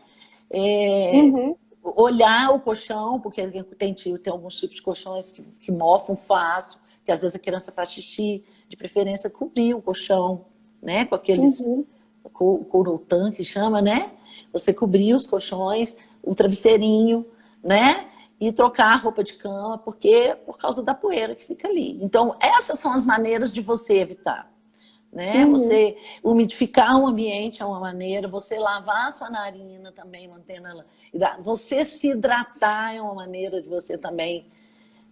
Uhum. Olhar o colchão, porque tem alguns tipos de colchões que mofam fácil, que às vezes a criança faz xixi, de preferência cobrir o colchão, né? Com aqueles Uhum. corotan que chama, né? Você cobrir os colchões, o travesseirinho, né? E trocar a roupa de cama, por causa da poeira que fica ali. Então, essas são as maneiras de você evitar. Né? Uhum. Você umidificar o ambiente é uma maneira, você lavar a sua narina também, mantendo ela. Você se hidratar é uma maneira de você também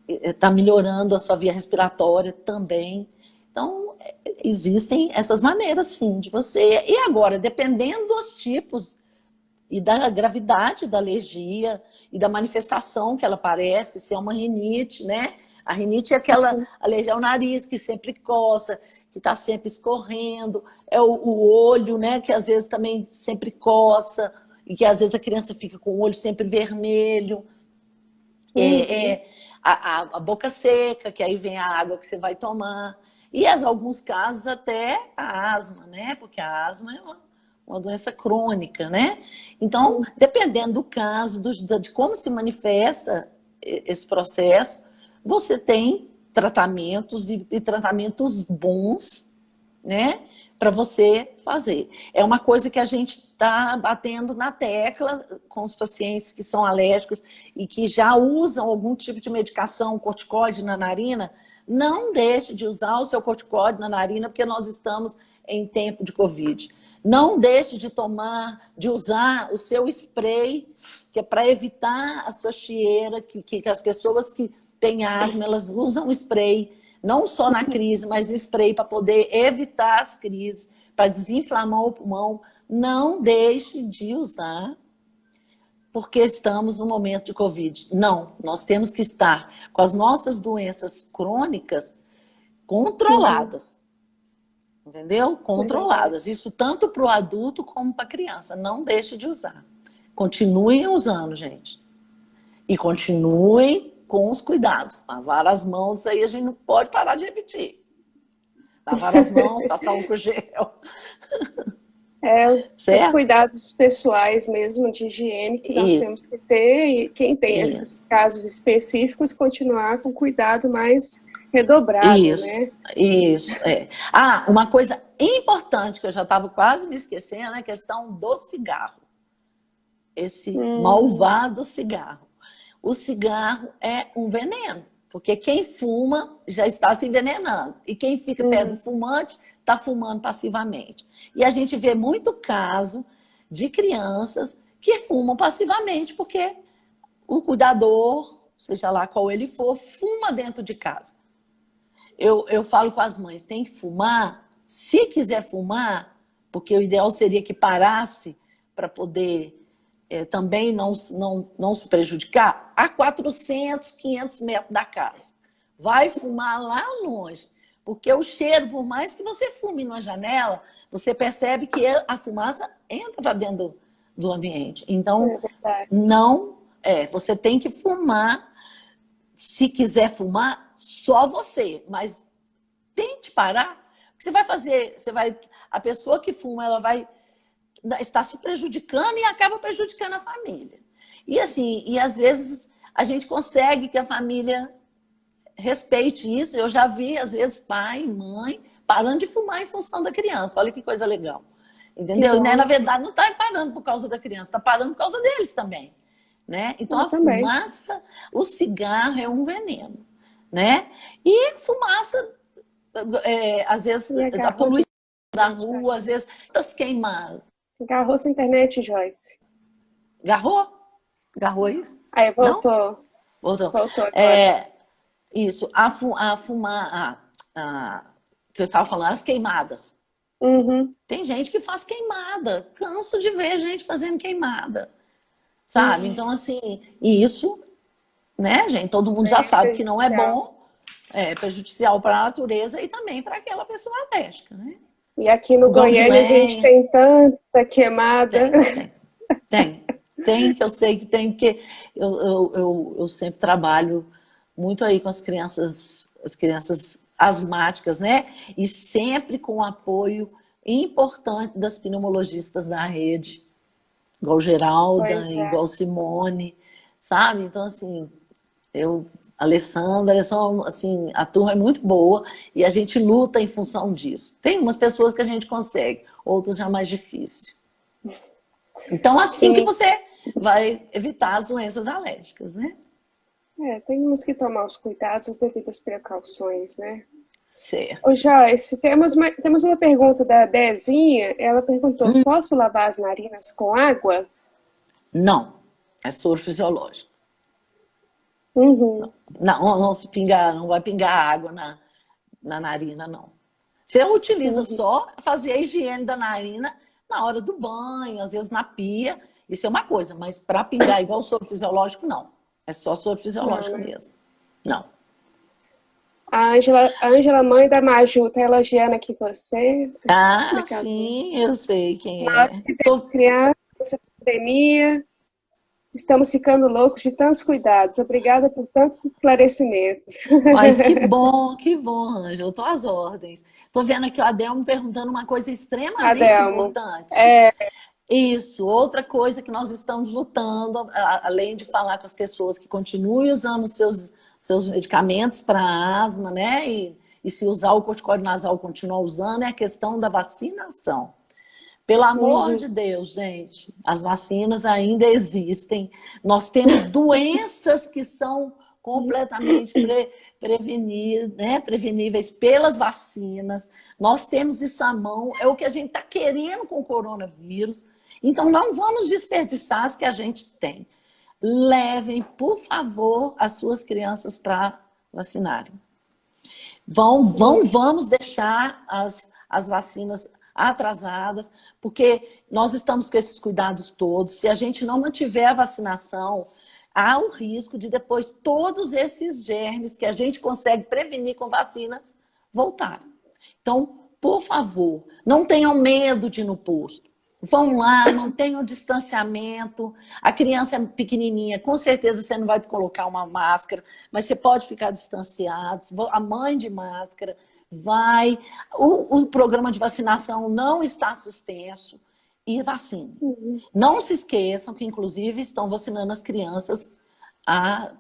estar melhorando a sua via respiratória também. Então, existem essas maneiras, sim, de você. E agora, dependendo dos tipos e da gravidade da alergia e da manifestação que ela aparece, se é uma rinite, né? A rinite é aquela alergia ao nariz que sempre coça, que está sempre escorrendo, é o olho, né? Que às vezes também sempre coça, e que às vezes a criança fica com o olho sempre vermelho. Uhum. A boca seca, que aí vem a água que você vai tomar. E em alguns casos até a asma, né? Porque a asma é uma doença crônica, né? Então, Uhum. dependendo do caso, de como se manifesta esse processo, você tem tratamentos e tratamentos bons, né? Para você fazer. É uma coisa que a gente está batendo na tecla com os pacientes que são alérgicos e que já usam algum tipo de medicação, corticoide na narina. Não deixe de usar o seu corticoide na narina, porque nós estamos em tempo de Covid. Não deixe de usar o seu spray, que é para evitar a sua chieira, que as pessoas que têm asma, elas usam spray, não só na crise, mas spray para poder evitar as crises, para desinflamar o pulmão. Não deixe de usar, porque estamos no momento de Covid. Não, nós temos que estar com as nossas doenças crônicas Uhum. controladas. Entendeu? É verdade. Controladas. Isso tanto para o adulto como para a criança. Não deixe de usar. Continuem usando, gente. E continuem com os cuidados. Lavar as mãos, aí a gente não pode parar de repetir. Lavar as mãos, passar álcool gel. É, os Certo? cuidados pessoais mesmo de higiene que nós temos que ter, e quem tem Isso. esses casos específicos continuar com cuidado mais redobrado, Isso, né? isso, é. Uma coisa importante que eu já estava quase me esquecendo é a questão do cigarro. Esse Hum. malvado cigarro. O cigarro é um veneno, porque quem fuma já está se envenenando. E quem fica perto do Uhum. fumante está fumando passivamente. E a gente vê muito caso de crianças que fumam passivamente, porque o cuidador, seja lá qual ele for, fuma dentro de casa. Eu falo com as mães, tem que fumar, se quiser fumar, porque o ideal seria que parasse para poder também não se prejudicar, a 400, 500 metros da casa. Vai fumar lá longe, porque o cheiro, por mais que você fume na janela, você percebe que a fumaça entra dentro do ambiente. Então, É verdade. não, você tem que fumar, se quiser fumar, só você, mas tente parar. O que você vai fazer? A pessoa que fuma, ela vai estar se prejudicando e acaba prejudicando a família. E assim, e às vezes a gente consegue que a família respeite isso. Eu já vi, às vezes, pai e mãe parando de fumar em função da criança. Olha que coisa legal. Que Entendeu? E, né, na bom. verdade, não está parando por causa da criança, está parando por causa deles também. Né? Então, Eu a também. fumaça, o cigarro é um veneno. Né? E fumaça, às vezes, E a agarrou de poluição da internet, rua, às vezes, está se queimando. agarrou sua internet, Joyce. Agarrou? Agarrou isso? Aí Não? voltou. Voltou. Voltou agora. Isso, a fumar, que eu estava falando, as queimadas. Uhum, Tem gente que faz queimada. Canso de ver gente fazendo queimada. Sabe? uhum. Então, assim, e isso, né, gente? Todo mundo já É sabe que não é prejudicial. bom, é prejudicial para a natureza e também para aquela pessoa alérgica, né? E aqui no Fogão de Goiânia a gente lenha, tem tanta queimada. tem, tem, tem. Tem, que eu sei que tem, porque eu sempre trabalho muito aí com as crianças asmáticas, né? E sempre com o apoio importante das pneumologistas da rede, igual Geralda, Pois é. igual Simone, sabe? Então, assim, eu, Alessandra, assim, a turma é muito boa e a gente luta em função disso. Tem umas pessoas que a gente consegue, outras já mais difícil. Então, assim que Sim. você vai evitar as doenças alérgicas, né? Temos que tomar os cuidados, as devidas precauções, né? Certo. Ô, Joyce, temos uma pergunta da Dezinha. Ela perguntou: posso lavar as narinas com água? Não, é soro fisiológico. Uhum, Não, não se pingar, não vai pingar água na narina, não. Você utiliza uhum. só fazer a higiene da narina na hora do banho, às vezes na pia, isso é uma coisa, mas para pingar igual o soro fisiológico, não. É só soro Não, fisiológico né? mesmo. Não. A Ângela, mãe da Maju, tá elogiando aqui você. Ah, Obrigada. sim, eu sei quem Na hora é. que teve criança, essa pandemia, estamos ficando loucos de tantos cuidados. Obrigada por tantos esclarecimentos. Mas que bom, Ângela, estou às ordens. Estou vendo aqui o Adelmo perguntando uma coisa extremamente Adelmo, importante. é, Isso, outra coisa que nós estamos lutando, além de falar com as pessoas que continuem usando os seus medicamentos para asma, né? E se usar o corticóide nasal, continuar usando, é a questão da vacinação. Pelo amor uhum, de Deus, gente, as vacinas ainda existem. Nós temos doenças que são completamente né, preveníveis pelas vacinas. Nós temos isso à mão, é o que a gente está querendo com o coronavírus. Então, não vamos desperdiçar as que a gente tem. Levem, por favor, as suas crianças para vacinarem. Vamos deixar as vacinas atrasadas, porque nós estamos com esses cuidados todos. Se a gente não mantiver a vacinação, há o risco de depois todos esses germes que a gente consegue prevenir com vacinas voltarem. Então, por favor, não tenham medo de ir no posto. Vão lá, mantenham o distanciamento. A criança é pequenininha, com certeza você não vai colocar uma máscara, mas você pode ficar distanciado. A mãe de máscara vai. O programa de vacinação não está suspenso e vacina. uhum. Não se esqueçam que, inclusive, estão vacinando as crianças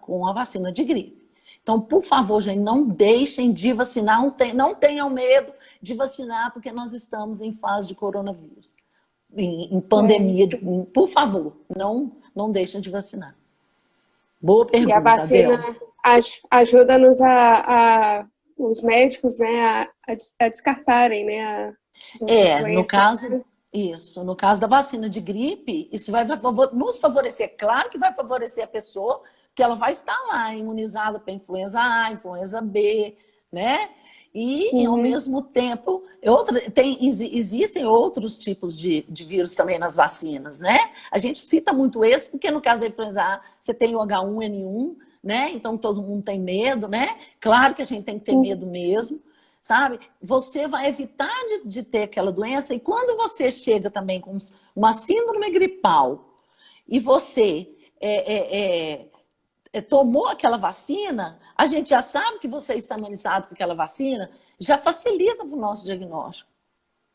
com a vacina de gripe. Então, por favor, gente, não deixem de vacinar, não tenham medo de vacinar, porque nós estamos em fase de coronavírus, em pandemia. Por favor, não deixem de vacinar. Boa E a pergunta, vacina Adel. ajuda-nos os médicos, né, a descartarem, né, as outras No doenças, caso, né? isso, no caso da vacina de gripe, isso vai nos favorecer. Claro que vai favorecer a pessoa, que ela vai estar lá imunizada para influenza A, influenza B, né? E, ao Uhum, mesmo tempo, existem outros tipos de vírus também nas vacinas, né? A gente cita muito esse, porque no caso da influenza A, você tem o H1N1, né? Então todo mundo tem medo, né? Claro que a gente tem que ter uhum, medo mesmo, sabe? Você vai evitar de ter aquela doença, e quando você chega também com uma síndrome gripal e você tomou aquela vacina, a gente já sabe que você está imunizado com aquela vacina, já facilita para o nosso diagnóstico,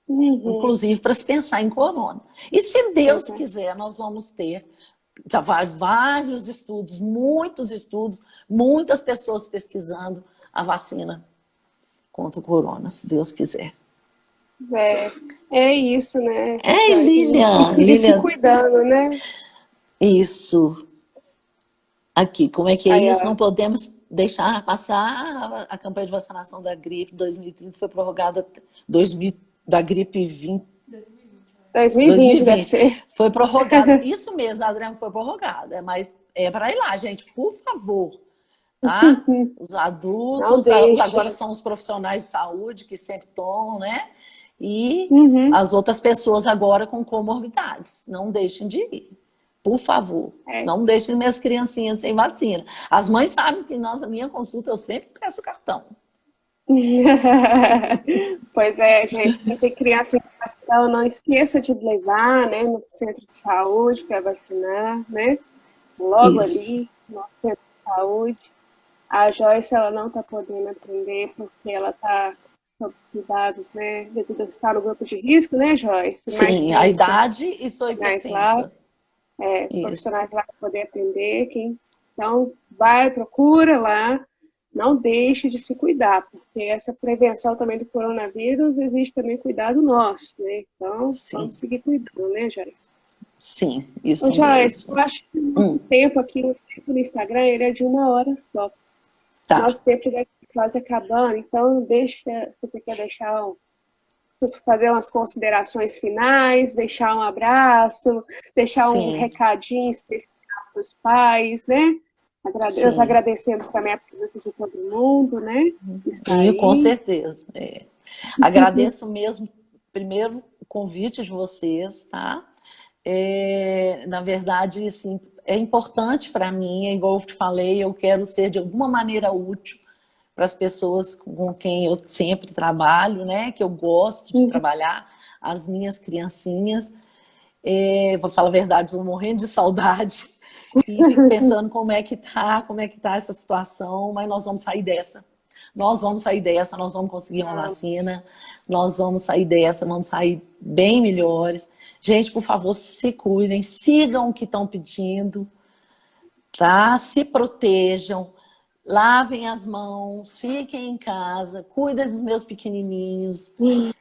uhum. inclusive para se pensar em corona. E se Pois Deus é. quiser, nós vamos ter já vários estudos, muitos estudos, muitas pessoas pesquisando a vacina contra o corona, se Deus quiser. É, é isso, né, Ei, Joyce? A gente tem que seguir se Lilian, cuidando, né? isso. Aqui, como é que é Aí, isso? ó. Não podemos deixar passar a campanha de vacinação da gripe 2030 foi prorrogada 2000, da gripe 20, 2020 deve 2020. ser. Foi prorrogado. Isso mesmo, Adriano, foi prorrogado. Mas é para ir lá, gente, por favor. Tá? Os Não adultos, agora deixe. são os profissionais de saúde que sempre tomam, né? E Uhum. as outras pessoas agora com comorbidades. Não deixem de ir. Por favor, É. não deixem minhas criancinhas sem vacina. As mães sabem que na minha consulta eu sempre peço cartão. Pois é, gente, quem tem criança em casa, então não esqueça de levar, né, no centro de saúde para vacinar, né? Logo Isso. ali, no centro de saúde. A Joyce, ela não está podendo atender porque ela está sob cuidados, né, devido a estar no grupo de risco, né, Joyce? Mas Sim, tem a os idade e sua profissionais lá, hipertensa. Isso. profissionais lá para poder atender. Então, vai, procura lá, não deixe de se cuidar, porque essa prevenção também do coronavírus existe também cuidado nosso, né? Então, Sim, vamos seguir cuidando, né, Joyce? sim, Ô, isso Joyce, eu mesmo. acho que o nosso tempo aqui, o tempo no Instagram, ele é de 1 hora só. Tá. Nosso tempo já está quase acabando, então você quer fazer umas considerações finais, deixar um abraço, deixar um Sim, recadinho especial para os pais, né? Nós sim. agradecemos também a presença de todo mundo, né? Que está E com aí. certeza. Agradeço mesmo, primeiro, o convite de vocês, tá? Na verdade, assim, é importante para mim, é igual eu te falei, eu quero ser de alguma maneira útil para as pessoas com quem eu sempre trabalho, né? Que eu gosto de trabalhar, as minhas criancinhas. Vou falar a verdade, estou morrendo de saudade e fico pensando como é que tá essa situação, mas nós vamos sair dessa. Nós vamos sair dessa, nós vamos conseguir uma vacina, nós vamos sair dessa, vamos sair bem melhores. Gente, por favor, se cuidem, sigam o que estão pedindo, tá? Se protejam, lavem as mãos, fiquem em casa, cuidem dos meus pequenininhos.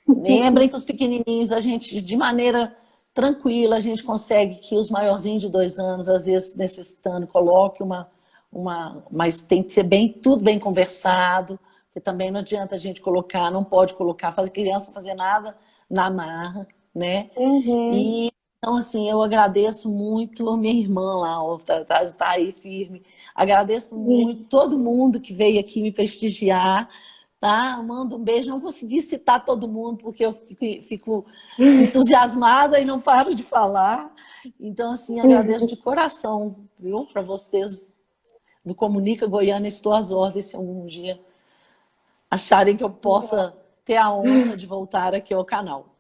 Lembrem que os pequenininhos, a gente, de maneira tranquila, a gente consegue que os maiorzinhos de 2 anos, às vezes necessitando, coloque mas tem que ser tudo bem conversado, porque também não adianta a gente colocar, não pode colocar, fazer criança fazer nada na marra, né? Uhum. E então, assim, eu agradeço muito a minha irmã lá, ó, tá aí firme. Agradeço muito todo mundo que veio aqui me prestigiar, tá? Mando um beijo. Não consegui citar todo mundo, porque eu fico entusiasmada e não paro de falar. Então, assim, agradeço de coração, viu? Para vocês do Comunica Goiânia, estou às ordens se algum dia acharem que eu possa ter a honra de voltar aqui ao canal.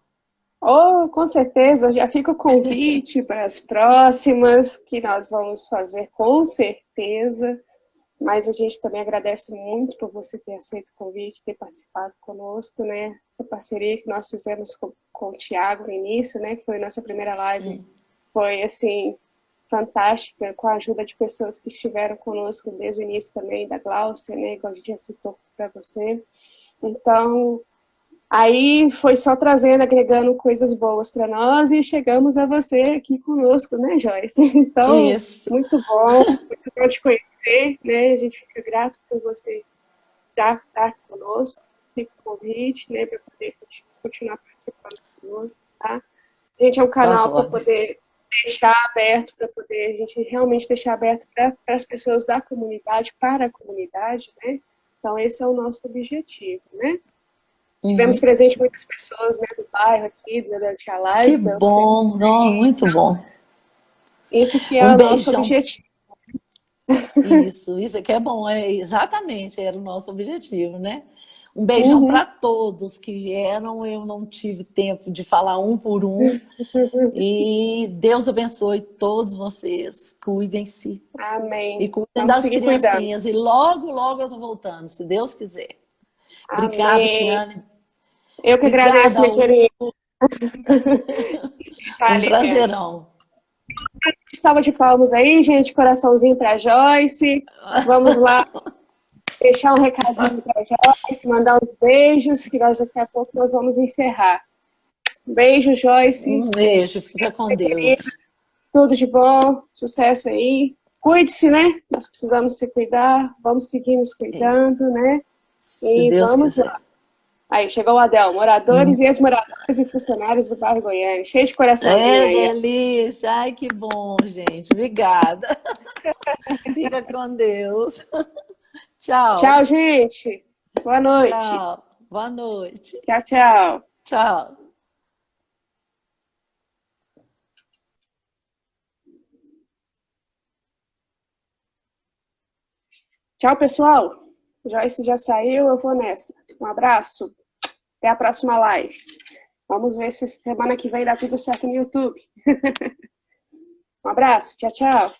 Oh, com certeza, já fica o convite para as próximas, que nós vamos fazer com certeza. Mas a gente também agradece muito por você ter aceito o convite, ter participado conosco, né? Essa parceria que nós fizemos com o Thiago no início, né? Foi nossa primeira live. Foi, assim, fantástica, com a ajuda de pessoas que estiveram conosco desde o início também, da Glaucia, né? Igual a gente já citou para você. Então, aí foi só trazendo, agregando coisas boas para nós e chegamos a você aqui conosco, né, Joyce? Então, Isso. muito bom te conhecer, né? A gente fica grato por você estar conosco, fica o convite, né, para poder continuar participando conosco, tá? A gente é um Às canal para ordens. poder deixar aberto, para poder a gente realmente deixar aberto para as pessoas da comunidade, para a comunidade, né? Então, esse é o nosso objetivo, né? Tivemos presente muitas pessoas, né, do bairro aqui, durante a Que live, para você. bom, não, muito bom. Isso que é Um o nosso beijão. objetivo. Isso é que é bom, exatamente, era o nosso objetivo, né? Um beijão Uhum. para todos que vieram. Eu não tive tempo de falar um por um. E Deus abençoe todos vocês. Cuidem-se e Amém. cuidem Vamos das seguir cuidando. criancinhas. E logo, logo eu estou voltando, se Deus quiser. Obrigada, Amém. Kiane. Eu que agradeço, Obrigada, minha querida. um Vale, Kelly. prazerão. Salva de palmas aí, gente. Coraçãozinho para Joyce. Vamos lá deixar um recadinho para Joyce, mandar uns beijos, que daqui a pouco nós vamos encerrar. Beijo, Joyce. Um beijo, fica com Deus. Tudo de bom, sucesso aí. Cuide-se, né? Nós precisamos se cuidar, vamos seguir nos Isso, cuidando, né? se E Deus vamos quiser. lá. Aí, chegou o Adel. Moradores e ex-moradores e funcionários do bairro Goiânia. Cheio de coraçãozinho É aí. delícia. Ai, que bom, gente. Obrigada. Fica com Deus. Tchau, Tchau. gente. Boa noite. Tchau. Boa noite. Tchau, tchau. Tchau. Tchau, pessoal. Joyce já saiu, eu vou nessa. Um abraço. Até a próxima live. Vamos ver se semana que vem dá tudo certo no YouTube. Um abraço. Tchau, tchau.